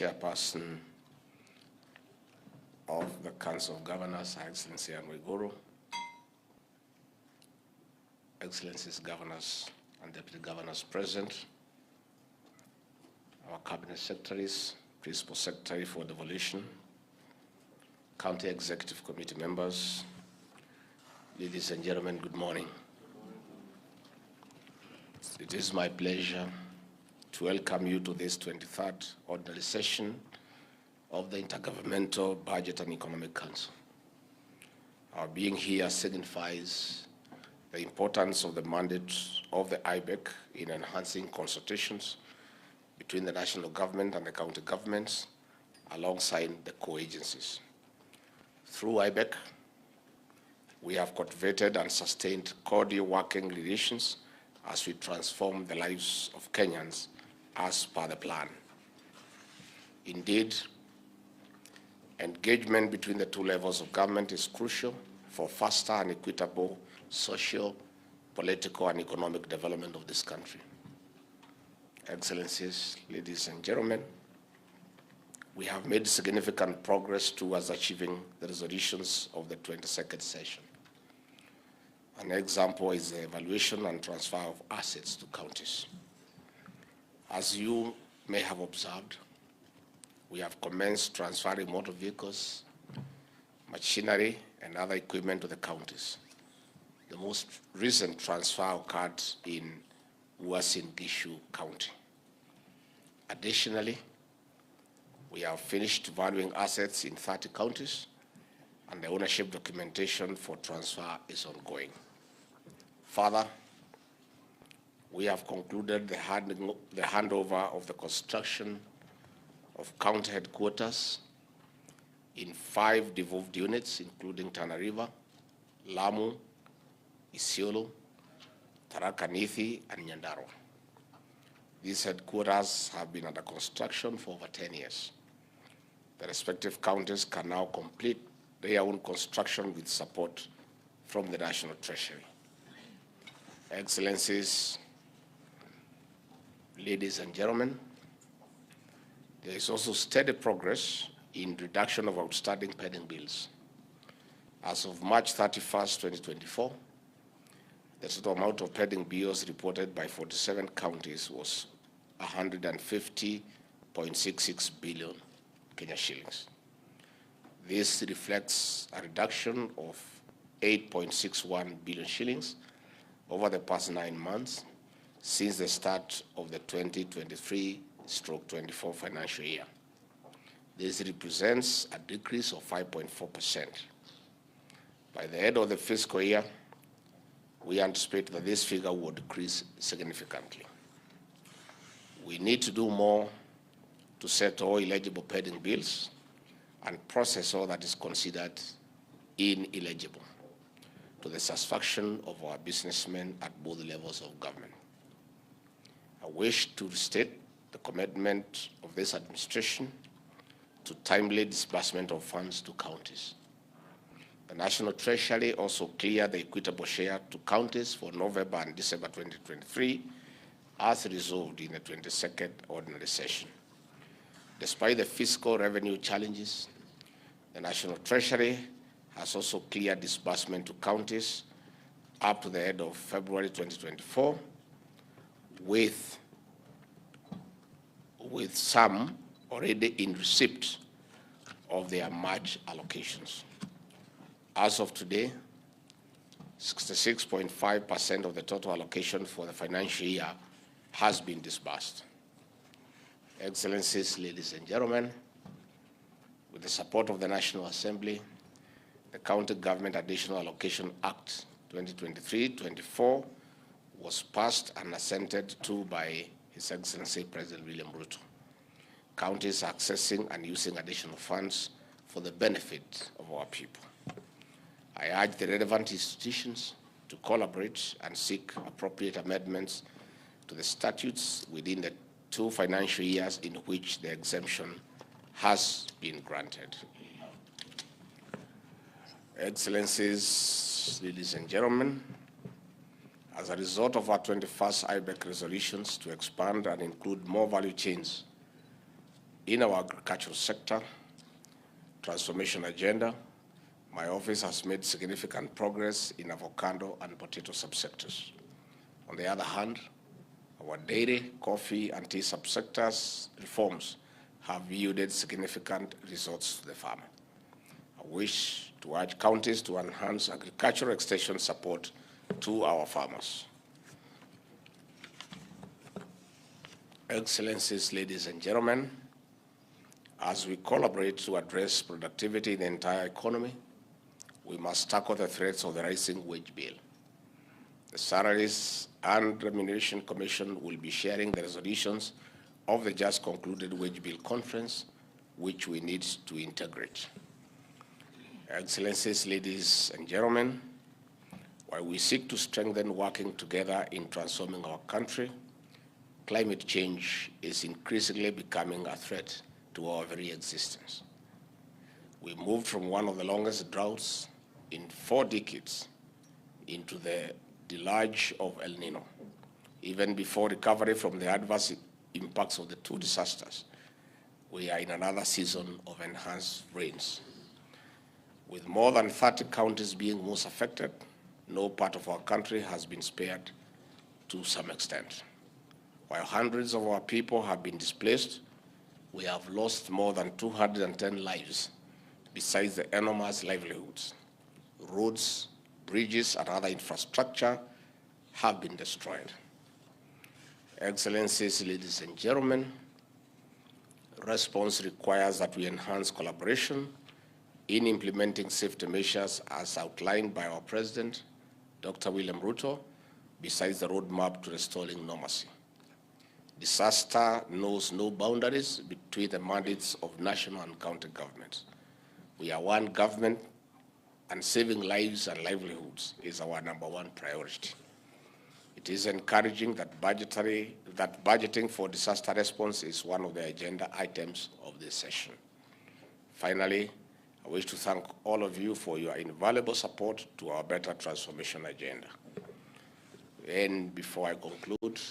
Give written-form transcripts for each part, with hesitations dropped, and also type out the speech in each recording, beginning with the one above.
Chairperson of the Council of Governors, Her Excellency Anne Waiguru, Excellencies Governors and Deputy Governors present, our Cabinet Secretaries, Principal Secretary for Devolution, County Executive Committee members, ladies and gentlemen, good morning. It is my pleasure to welcome you to this 23rd ordinary session of the Intergovernmental Budget and Economic Council. Our being here signifies the importance of the mandate of the IBEC in enhancing consultations between the national government and the county governments alongside the co-agencies. Through IBEC, we have cultivated and sustained cordial working relations as we transform the lives of Kenyans as per the plan. Indeed, engagement between the two levels of government is crucial for faster and equitable social, political, and economic development of this country. Excellencies, ladies and gentlemen, we have made significant progress towards achieving the resolutions of the 22nd session. An example is the evaluation and transfer of assets to counties. As you may have observed, we have commenced transferring motor vehicles, machinery, and other equipment to the counties. The most recent transfer occurred in Uasin Gishu County. Additionally, we have finished valuing assets in 30 counties, and the ownership documentation for transfer is ongoing. Further, we have concluded the handover of the construction of county headquarters in 5 devolved units, including Tana River, Lamu, Isiolo, Tharaka Nithi, and Nyandarua. These headquarters have been under construction for over 10 years. The respective counties can now complete their own construction with support from the National Treasury. Excellencies, ladies and gentlemen, there is also steady progress in reduction of outstanding pending bills. As of March 31st, 2024, the total amount of pending bills reported by 47 counties was 150.66 billion Kenya shillings. This reflects a reduction of 8.61 billion shillings over the past 9 months since the start of the 2023/24 financial year. This represents a decrease of 5.4%. By the end of the fiscal year, we anticipate that this figure will decrease significantly. We need to do more to settle all eligible pending bills and process all that is considered ineligible to the satisfaction of our businessmen at both levels of government. I wish to restate the commitment of this administration to timely disbursement of funds to counties. The National Treasury also cleared the equitable share to counties for November and December 2023, as resolved in the 22nd ordinary session. Despite the fiscal revenue challenges, the National Treasury has also cleared disbursement to counties up to the end of February 2024, with some already in receipt of their March allocations. As of today, 66.5% of the total allocation for the financial year has been disbursed. Excellencies, ladies and gentlemen, with the support of the National Assembly, the County Government Additional Allocation Act 2023-24 was passed and assented to by His Excellency President William Ruto. Counties are accessing and using additional funds for the benefit of our people. I urge the relevant institutions to collaborate and seek appropriate amendments to the statutes within the 2 financial years in which the exemption has been granted. Excellencies, ladies and gentlemen, as a result of our 21st IBEC resolutions to expand and include more value chains In our agricultural sector transformation agenda, my office has made significant progress in avocado and potato subsectors. On the other hand, our dairy, coffee, and tea subsectors reforms have yielded significant results to the farmer. I wish to urge counties to enhance agricultural extension support to our farmers. Excellencies, ladies and gentlemen, as we collaborate to address productivity in the entire economy, we must tackle the threats of the rising wage bill. The Salaries and Remuneration Commission will be sharing the resolutions of the just concluded wage bill conference, which we need to integrate. Excellencies, ladies and gentlemen, while we seek to strengthen working together in transforming our country, climate change is increasingly becoming a threat to our very existence. We moved from one of the longest droughts in 4 decades into the deluge of El Nino. Even before recovery from the adverse impacts of the 2 disasters, we are in another season of enhanced rains. With more than 30 counties being most affected, no part of our country has been spared to some extent. While hundreds of our people have been displaced, we have lost more than 210 lives, besides the enormous livelihoods. Roads, bridges, and other infrastructure have been destroyed. Excellencies, ladies and gentlemen, response requires that we enhance collaboration in implementing safety measures as outlined by our President, Dr. William Ruto, besides the roadmap to restoring normalcy. Disaster knows no boundaries between the mandates of national and county governments. We are one government, and saving lives and livelihoods is our #1 priority. It is encouraging that budgeting for disaster response is one of the agenda items of this session. Finally, I wish to thank all of you for your invaluable support to our better transformation agenda. And before I conclude,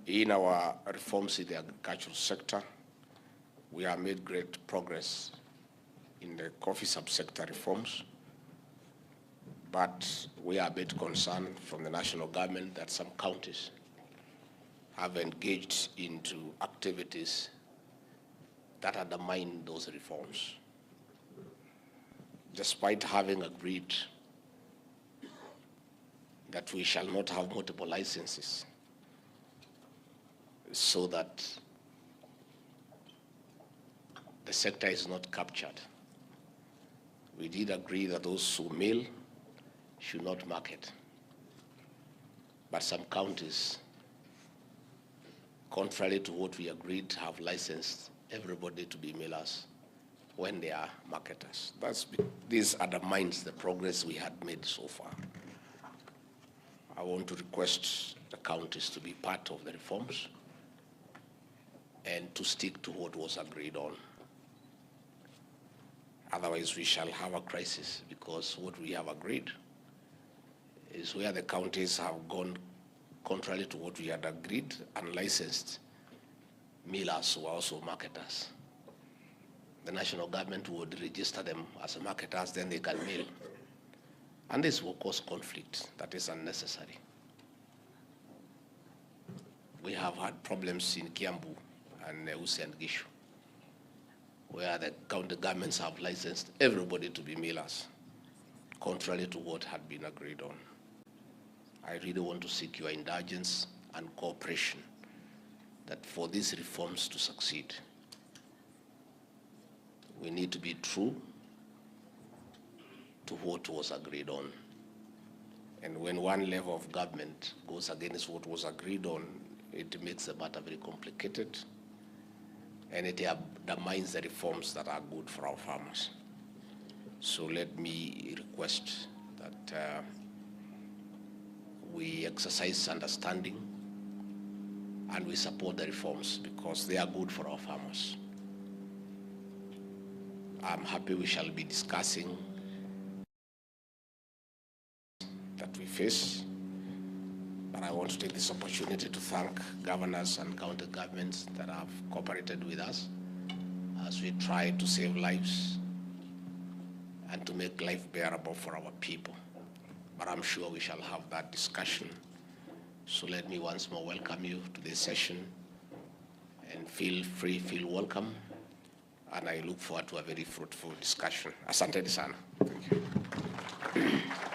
in our reforms in the agricultural sector, we have made great progress in the coffee subsector reforms, but we are a bit concerned from the national government that some counties have engaged into activities that undermine those reforms. Despite having agreed that we shall not have multiple licenses, so that the sector is not captured, we did agree that those who mill should not market. But some counties, contrary to what we agreed, have licensed everybody to be millers when they are marketers. This undermines the progress we had made so far. I want to request the counties to be part of the reforms and to stick to what was agreed on. Otherwise, we shall have a crisis, because what we have agreed is where the counties have gone contrary to what we had agreed and licensed millers who are also marketers. The national government would register them as marketers, then they can mill. And this will cause conflict that is unnecessary. We have had problems in Kiambu and Usi and Gishu, where the county governments have licensed everybody to be millers, contrary to what had been agreed on. I really want to seek your indulgence and cooperation that for these reforms to succeed, we need to be true to what was agreed on. And when one level of government goes against what was agreed on, it makes the matter very complicated, and it undermines the reforms that are good for our farmers. So let me request that we exercise understanding and we support the reforms, because they are good for our farmers. I'm happy we shall be discussing that we face, but I want to take this opportunity to thank governors and county governments that have cooperated with us as we try to save lives and to make life bearable for our people. But I'm sure we shall have that discussion. So let me once more welcome you to this session, and feel free, feel welcome, and I look forward to a very fruitful discussion. Asante sana. Thank you.